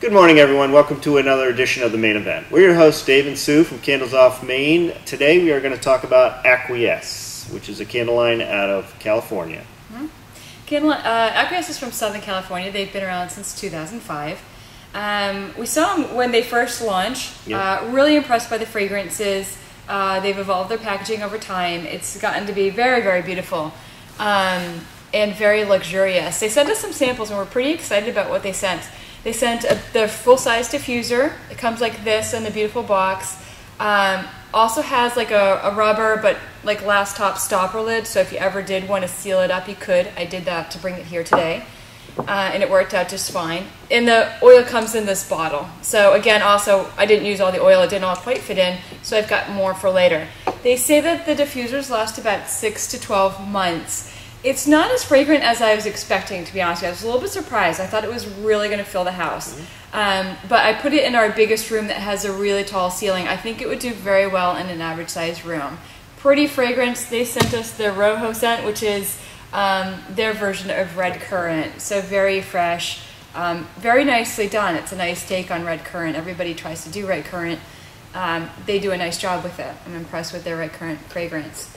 Good morning, everyone. Welcome to another edition of The Main Event. We're your hosts, Dave and Sue from Candles Off Maine. Today we are going to talk about Aquiesse, which is a candle line out of California. Aquiesse is from Southern California. They've been around since 2005. We saw them when they first launched. Yep. Really impressed by the fragrances. They've evolved their packaging over time. It's gotten to be very, very beautiful and very luxurious. They sent us some samples and we're pretty excited about what they sent. They sent the full-size diffuser. It comes like this in a beautiful box. Also has like a rubber but like glass top stopper lid, so if you ever did want to seal it up, you could. I did that to bring it here today. And it worked out just fine. And the oil comes in this bottle. So again, also, I didn't use all the oil. It didn't all quite fit in, so I've got more for later. They say that the diffusers last about 6 to 12 months. It's not as fragrant as I was expecting, to be honest with you. I was a little bit surprised. I thought it was really going to fill the house. But I put it in our biggest room that has a really tall ceiling. I think it would do very well in an average-sized room. Pretty fragrance. They sent us their Rioja scent, which is their version of red currant. So very fresh, very nicely done. It's a nice take on red currant. Everybody tries to do red currant. They do a nice job with it. I'm impressed with their red currant fragrance.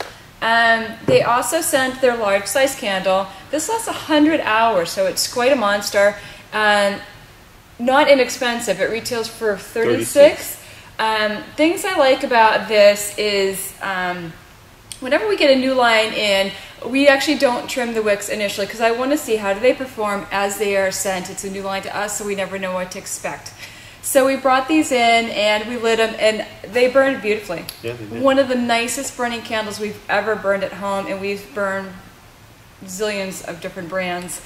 They also sent their large size candle. This lasts 100 hours, so it's quite a monster. Not inexpensive. It retails for $36. Things I like about this is whenever we get a new line in, we actually don't trim the wicks initially because I want to see how do they perform as they are sent. It's a new line to us, so we never know what to expect. So we brought these in and we lit them and they burned beautifully. Yeah, they did. One of the nicest burning candles we've ever burned at home, and we've burned zillions of different brands.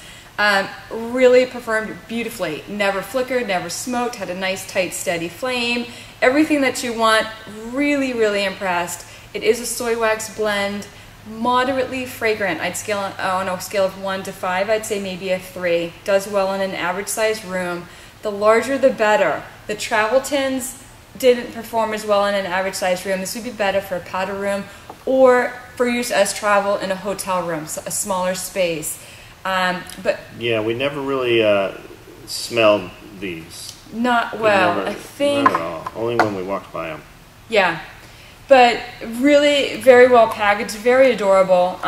Really performed beautifully. Never flickered, never smoked, had a nice tight steady flame. Everything that you want. Really, really impressed. It is a soy wax blend. Moderately fragrant. I'd scale on a scale of 1 to 5, I'd say maybe a 3. Does well in an average sized room. The larger the better. The travel tins didn't perform as well in an average sized room. This would be better for a powder room or for use as travel in a hotel room, so a smaller space. But yeah, we never really smelled these. Not well, never, I think. Not at all. Only when we walked by them. Yeah, but really very well packaged, very adorable.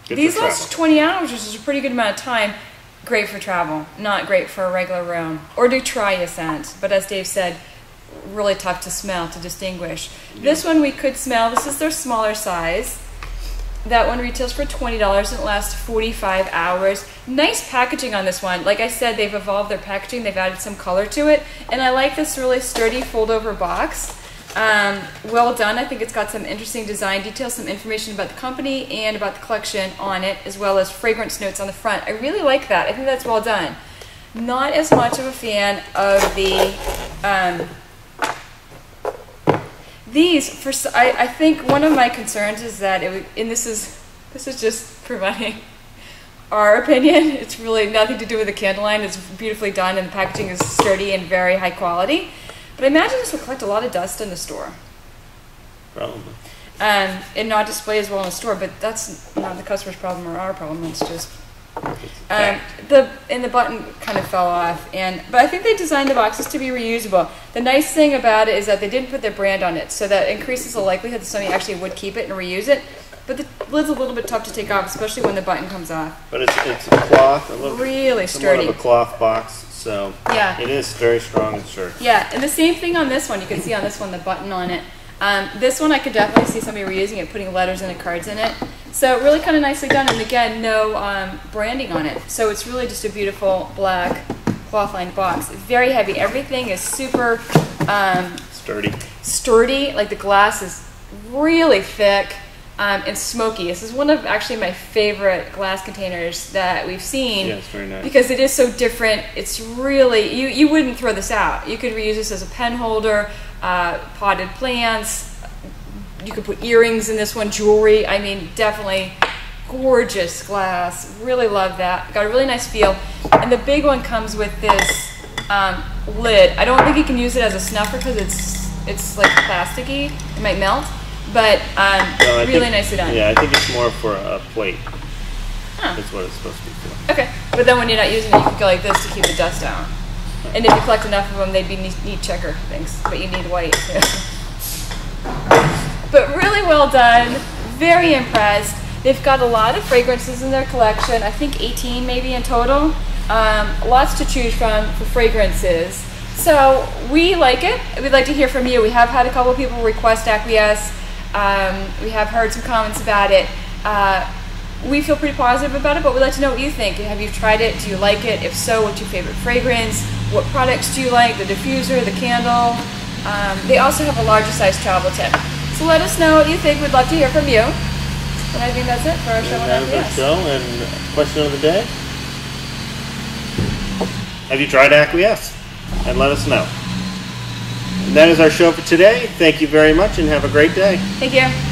These last 20 hours, which is a pretty good amount of time. Great for travel, not great for a regular room. Or to try a scent, but as Dave said, really tough to smell, to distinguish. Yeah. This one we could smell. This is their smaller size. That one retails for $20 and it lasts 45 hours. Nice packaging on this one. Like I said, they've evolved their packaging. They've added some color to it. And I like this really sturdy fold-over box. Well done. I think it's got some interesting design details, some information about the company and about the collection on it, as well as fragrance notes on the front. I really like that. I think that's well done. Not as much of a fan of the these. I think one of my concerns is that this is just providing our opinion. It's really nothing to do with the candle line. It's beautifully done and the packaging is sturdy and very high quality. But I imagine this will collect a lot of dust in the store. Probably. And not display as well in the store, but that's not the customer's problem or our problem. It's just the button kind of fell off. But I think they designed the boxes to be reusable. The nice thing about it is that they didn't put their brand on it, so that increases the likelihood that somebody actually would keep it and reuse it. But the lid's a little bit tough to take off, especially when the button comes off. But it's cloth, a little really sturdy. Somewhat of a cloth box. So yeah, it is very strong and sturdy. Yeah, and the same thing on this one. You can see on this one the button on it. This one I could definitely see somebody reusing it, putting letters and cards in it. So really kind of nicely done, and again, no branding on it. So it's really just a beautiful black cloth-lined box. Very heavy. Everything is super sturdy. Sturdy. Like the glass is really thick. And smoky. This is one of actually my favorite glass containers that we've seen. Yeah, it's very nice. Because it is so different. It's really, you wouldn't throw this out. You could reuse this as a pen holder, potted plants. You could put earrings in this one, jewelry. I mean, definitely gorgeous glass. Really love that. Got a really nice feel. And the big one comes with this lid. I don't think you can use it as a snuffer because it's like plasticky. It might melt. But no, really nicely done. Yeah, I think it's more for a plate. Huh. That's what it's supposed to be for. Okay, but then when you're not using it, you can go like this to keep the dust out. And if you collect enough of them, they'd be neat checker things, but you need white too. But really well done. Very impressed. They've got a lot of fragrances in their collection. I think 18 maybe in total. Lots to choose from for fragrances. So we like it. We'd like to hear from you. We have had a couple of people request Aquiesse. We have heard some comments about it. We feel pretty positive about it, but we'd like to know what you think. Have you tried it? Do you like it? If so, what's your favorite fragrance? What products do you like? The diffuser, the candle. They also have a larger size travel tip. So let us know what you think. We'd love to hear from you. And I think that's it for our show on Aquiesse. That's our show, and question of the day. Have you tried Aquiesse? And let us know. And that is our show for today. Thank you very much and have a great day. Thank you.